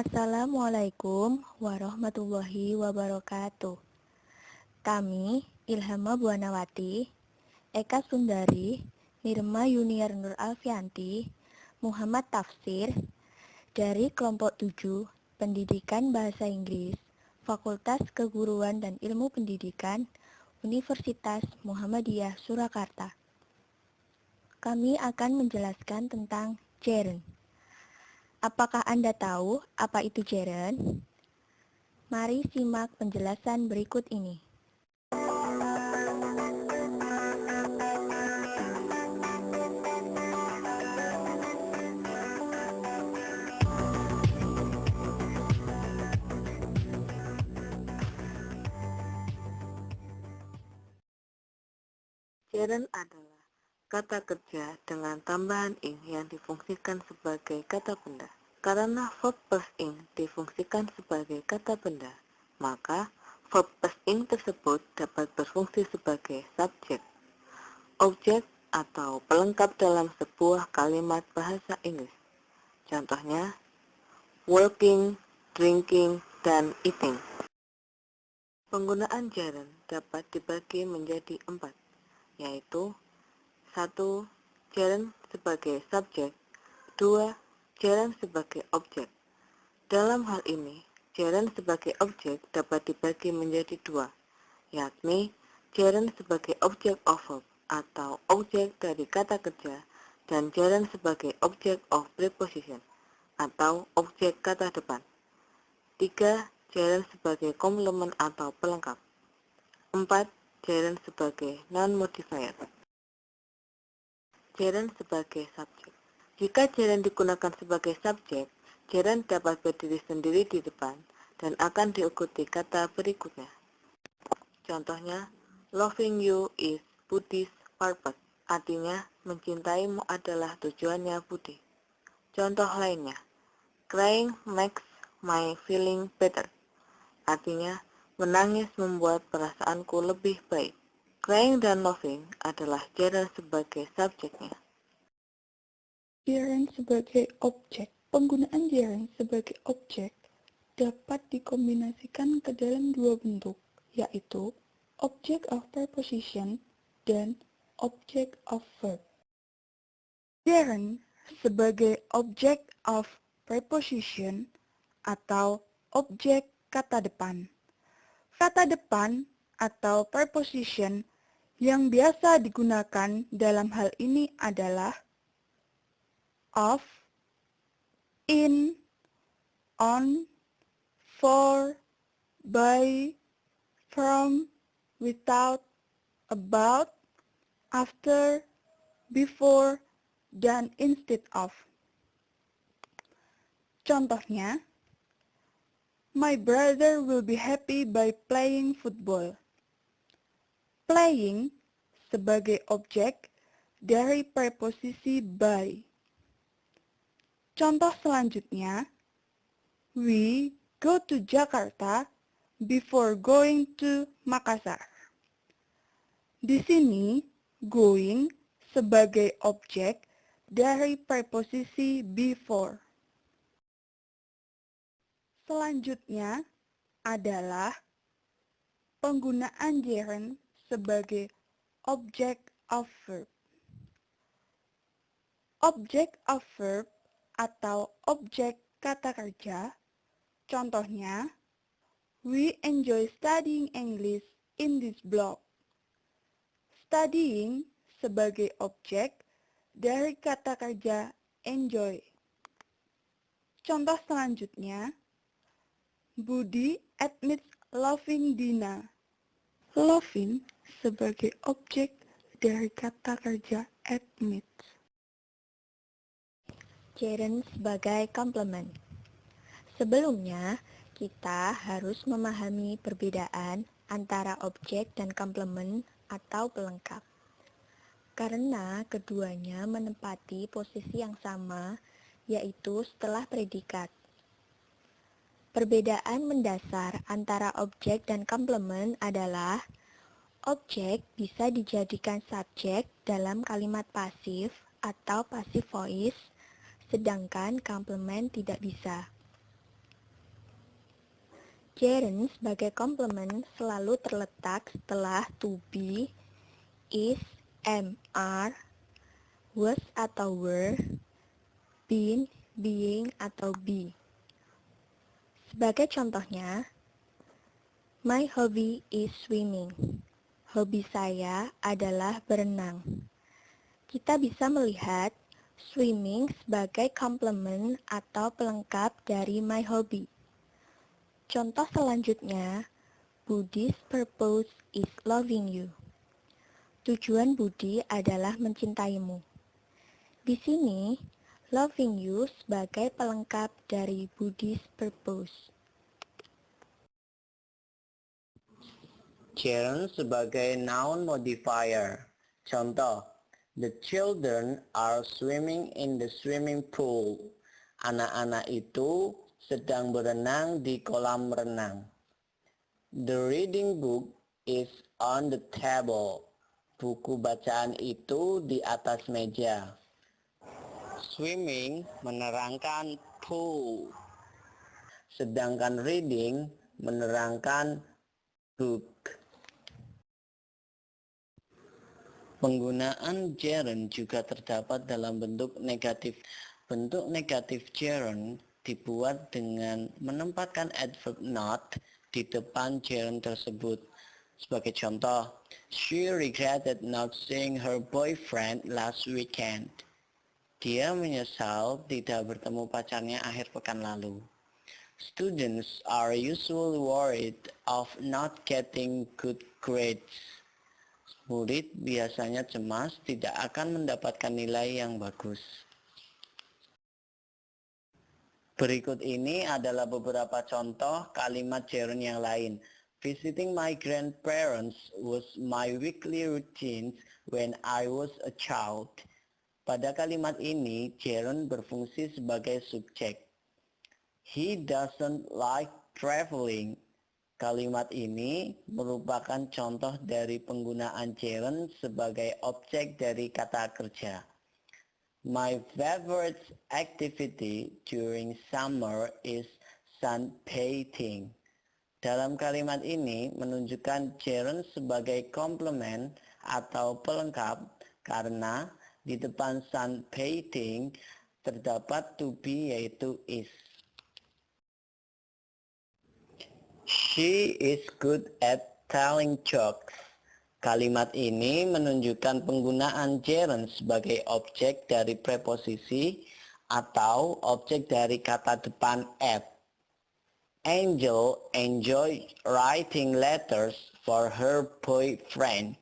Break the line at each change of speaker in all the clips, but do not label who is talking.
Assalamualaikum warahmatullahi wabarakatuh. Kami, Ilhama Buanawati, Eka Sundari, Nirma Yuniar Nur Alfianti, Muhammad Tafsir, dari kelompok 7, Pendidikan Bahasa Inggris, Fakultas Keguruan dan Ilmu Pendidikan, Universitas Muhammadiyah Surakarta. Kami akan menjelaskan tentang gerund. Apakah Anda tahu apa itu gerund? Mari simak penjelasan berikut ini.
Gerund adalah kata kerja dengan tambahan ing yang difungsikan sebagai kata benda. Karena verb plus ing difungsikan sebagai kata benda, maka verb plus ing tersebut dapat berfungsi sebagai subjek, objek, atau pelengkap dalam sebuah kalimat bahasa Inggris. Contohnya, working, drinking, dan eating. Penggunaan gerund dapat dibagi menjadi 4, yaitu 1. Gerund sebagai subjek, 2. Gerund sebagai objek. Dalam hal ini, gerund sebagai objek dapat dibagi menjadi 2, yakni gerund sebagai object of verb atau objek dari kata kerja dan gerund sebagai object of preposition atau objek kata depan. 3. Gerund sebagai komplement atau pelengkap. 4. Gerund sebagai non-modifier. Gerund sebagai subjek. Jika gerund digunakan sebagai subjek, gerund dapat berdiri sendiri di depan dan akan diikuti kata berikutnya. Contohnya, loving you is Buddhist purpose. Artinya, mencintaimu adalah tujuannya Budi. Contoh lainnya, crying makes my feeling better. Artinya, menangis membuat perasaanku lebih baik. Crying dan loving adalah gerund sebagai subjeknya.
Gerund sebagai objek. Penggunaan gerund sebagai objek dapat dikombinasikan ke dalam dua bentuk, yaitu object of preposition dan object of verb. Gerund sebagai object of preposition atau objek kata depan. Kata depan atau preposition yang biasa digunakan dalam hal ini adalah of, in, on, for, by, from, without, about, after, before, dan instead of. Contohnya, my brother will be happy by playing football. Playing sebagai objek dari preposisi by. Contoh selanjutnya, we go to Jakarta before going to Makassar. Di sini, going sebagai objek dari preposisi before. Selanjutnya adalah penggunaan gerund sebagai object of verb. Object of verb atau objek kata kerja, contohnya, we enjoy studying English in this block. Studying sebagai objek dari kata kerja enjoy. Contoh selanjutnya, Budi admits loving Dina. Loving sebagai objek dari kata kerja admits. Gerund sebagai komplement. Sebelumnya, kita harus memahami perbedaan antara objek dan komplement atau pelengkap. Karena keduanya menempati posisi yang sama, yaitu setelah predikat. Perbedaan mendasar antara objek dan komplement adalah objek bisa dijadikan subjek dalam kalimat pasif atau passive voice, sedangkan komplement tidak bisa. Gerund sebagai komplement selalu terletak setelah to be, is, am, are, was atau were, been, being atau be. Sebagai contohnya, my hobby is swimming. Hobi saya adalah berenang. Kita bisa melihat swimming sebagai komplement atau pelengkap dari my hobby. Contoh selanjutnya, Budi's purpose is loving you. Tujuan Budi adalah mencintaimu. Di sini, loving you sebagai pelengkap dari Budi's purpose.
Gerund sebagai noun modifier. Contoh, the children are swimming in the swimming pool. Anak-anak itu sedang berenang di kolam renang. The reading book is on the table. Buku bacaan itu di atas meja. Swimming menerangkan pool. Sedangkan reading menerangkan book. Penggunaan gerund juga terdapat dalam bentuk negatif. Bentuk negatif gerund dibuat dengan menempatkan adverb not di depan gerund tersebut. Sebagai contoh, she regretted not seeing her boyfriend last weekend. Dia menyesal tidak bertemu pacarnya akhir pekan lalu. Students are usually worried of not getting good grades. Murid biasanya cemas tidak akan mendapatkan nilai yang bagus. Berikut ini adalah beberapa contoh kalimat gerund yang lain. Visiting my grandparents was my weekly routine when I was a child. Pada kalimat ini, gerund berfungsi sebagai subjek. He doesn't like traveling. Kalimat ini merupakan contoh dari penggunaan gerund sebagai objek dari kata kerja. My favorite activity during summer is sunbathing. Dalam kalimat ini menunjukkan gerund sebagai komplement atau pelengkap karena di depan sunbathing terdapat to be yaitu is. She is good at telling jokes. Kalimat ini menunjukkan penggunaan gerund sebagai objek dari preposisi atau objek dari kata depan at. Angel enjoyed writing letters for her boyfriend.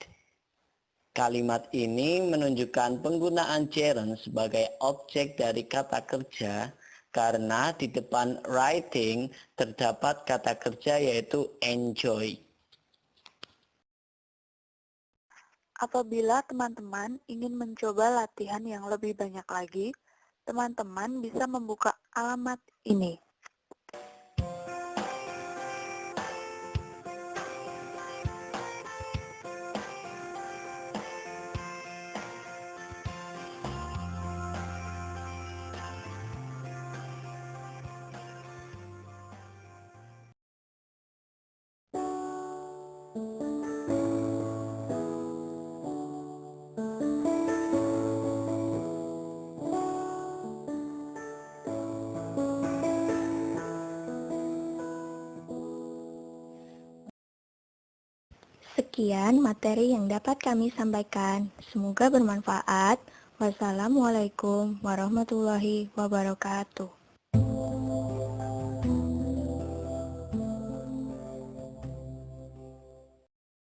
Kalimat ini menunjukkan penggunaan gerund sebagai objek dari kata kerja karena di depan writing terdapat kata kerja yaitu enjoy.
Apabila teman-teman ingin mencoba latihan yang lebih banyak lagi, teman-teman bisa membuka alamat ini.
Sekian materi yang dapat kami sampaikan. Semoga bermanfaat. Wassalamualaikum warahmatullahi wabarakatuh.